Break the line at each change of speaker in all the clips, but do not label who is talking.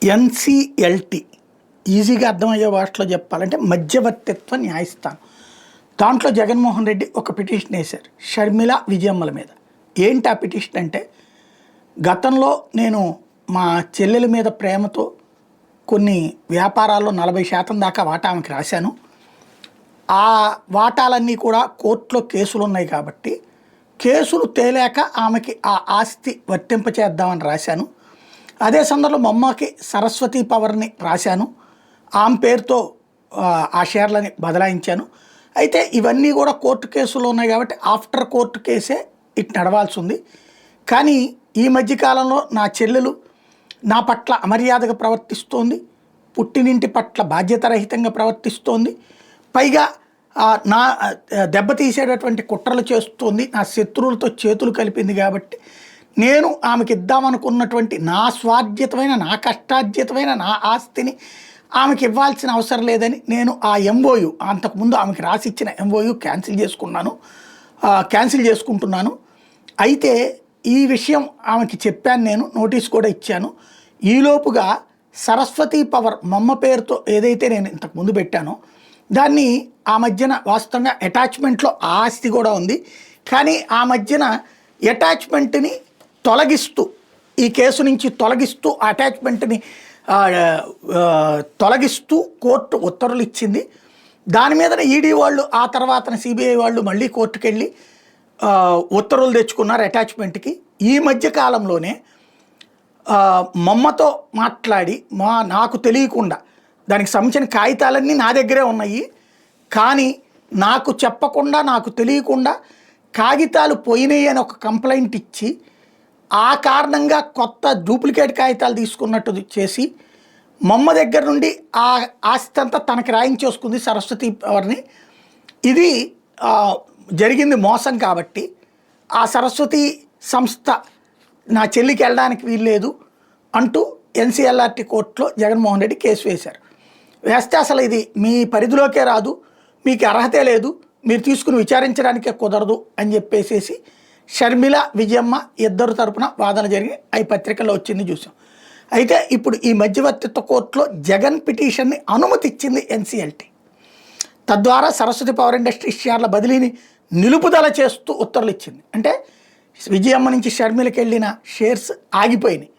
NCLT ఈజీగా అర్థమయ్యే భాషలో చెప్పాలంటే మధ్యవర్తిత్వ న్యాయస్థానం. దాంట్లో జగన్మోహన్ రెడ్డి ఒక పిటిషన్ వేశారు షర్మిల విజయమ్మల మీద. ఏంటి ఆ పిటిషన్ అంటే, గతంలో నేను మా చెల్లెల మీద ప్రేమతో కొన్ని వ్యాపారాల్లో 40% దాకా వాటా ఆమెకి రాశాను. ఆ వాటాలన్నీ కూడా కోర్టులో కేసులు ఉన్నాయి కాబట్టి కేసులు తేలాక ఆమెకి ఆ ఆస్తి వర్తింపచేద్దామని రాశాను. అదే సందర్భంలో మా అమ్మకి సరస్వతి పవర్ని రాశాను. ఆమె పేరుతో ఆ షేర్లని బదలాయించాను. అయితే ఇవన్నీ కూడా కోర్టు కేసులు ఉన్నాయి కాబట్టి ఆఫ్టర్ కోర్టు కేసే ఇటు నడవాల్సి ఉంది. కానీ ఈ మధ్యకాలంలో నా చెల్లెలు నా పట్ల అమర్యాదగా ప్రవర్తిస్తోంది, పుట్టినింటి పట్ల బాధ్యతారహితంగా ప్రవర్తిస్తోంది, పైగా నా దెబ్బతీసేటటువంటి కుట్రలు చేస్తోంది, నా శత్రువులతో చేతులు కలిపింది. కాబట్టి నేను ఆమెకి ఇద్దామనుకున్నటువంటి నా స్వార్జితమైన, నా కష్టార్జితమైన నా ఆస్తిని ఆమెకి ఇవ్వాల్సిన అవసరం లేదని నేను ఆ ఎంఓయు, అంతకుముందు ఆమెకి రాసిచ్చిన ఎంఓయు క్యాన్సిల్ చేసుకుంటున్నాను. అయితే ఈ విషయం ఆమెకి చెప్పాను, నేను నోటీస్ కూడా ఇచ్చాను. ఈలోపుగా సరస్వతి పవర్ మమ్మ పేరుతో ఏదైతే నేను ఇంతకుముందు పెట్టానో దాన్ని ఆ మధ్యన వాస్తవంగా అటాచ్మెంట్లో ఆస్తి కూడా ఉంది. కానీ ఆ మధ్యన అటాచ్మెంట్ని తొలగిస్తూ, ఈ కేసు నుంచి తొలగిస్తూ అటాచ్మెంట్ని తొలగిస్తూ కోర్టు ఉత్తర్వులు ఇచ్చింది. దాని మీద ఈడీ వాళ్ళు, ఆ తర్వాత సిబిఐ వాళ్ళు మళ్ళీ కోర్టుకు వెళ్ళి ఉత్తర్వులు తెచ్చుకున్నారు అటాచ్మెంట్కి. ఈ మధ్య కాలంలోనే మమ్మతో మాట్లాడి నాకు తెలియకుండా, దానికి సంబంధించిన కాగితాలన్నీ నా దగ్గరే ఉన్నాయి, కానీ నాకు చెప్పకుండా, నాకు తెలియకుండా కాగితాలు పోయినాయి అని ఒక కంప్లైంట్ ఇచ్చి ఆ కారణంగా కొత్త డూప్లికేట్ కాగితాలు తీసుకున్నట్టు చేసి మమ్మ దగ్గర నుండి ఆ ఆస్తి అంతా తనకి రాయించేసుకుంది సరస్వతి పవర్ని. ఇది జరిగింది మోసం. కాబట్టి ఆ సరస్వతి సంస్థ నా చెల్లికి వెళ్ళడానికి వీల్లేదు అంటూ ఎన్సిఎల్ఆర్టీ కోర్టులో జగన్మోహన్ రెడ్డి కేసు వేశారు. వేస్తే అసలు ఇది మీ పరిధిలోకే రాదు, మీకు అర్హతే లేదు, మీరు తీసుకుని విచారించడానికే కుదరదు అని చెప్పేసేసి షర్మిల విజయమ్మ ఇద్దరు తరపున వాదన జరిగి అవి పత్రికల్లో వచ్చింది చూసాం. అయితే ఇప్పుడు ఈ మధ్యవర్తిత్వ కోర్టులో జగన్ పిటిషన్ని అనుమతి ఇచ్చింది ఎన్సిఎల్టీ. తద్వారా సరస్వతి పవర్ ఇండస్ట్రీ షేర్ల బదిలీని నిలుపుదల చేస్తూ ఉత్తర్వులు ఇచ్చింది. అంటే విజయమ్మ నుంచి షర్మిలకి వెళ్ళిన షేర్స్ ఆగిపోయినాయి.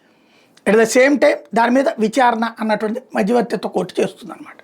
అట్ ద సేమ్ టైం దాని మీద విచారణ అన్నటువంటి మధ్యవర్తిత్వ కోర్టు చేస్తుంది అన్నమాట.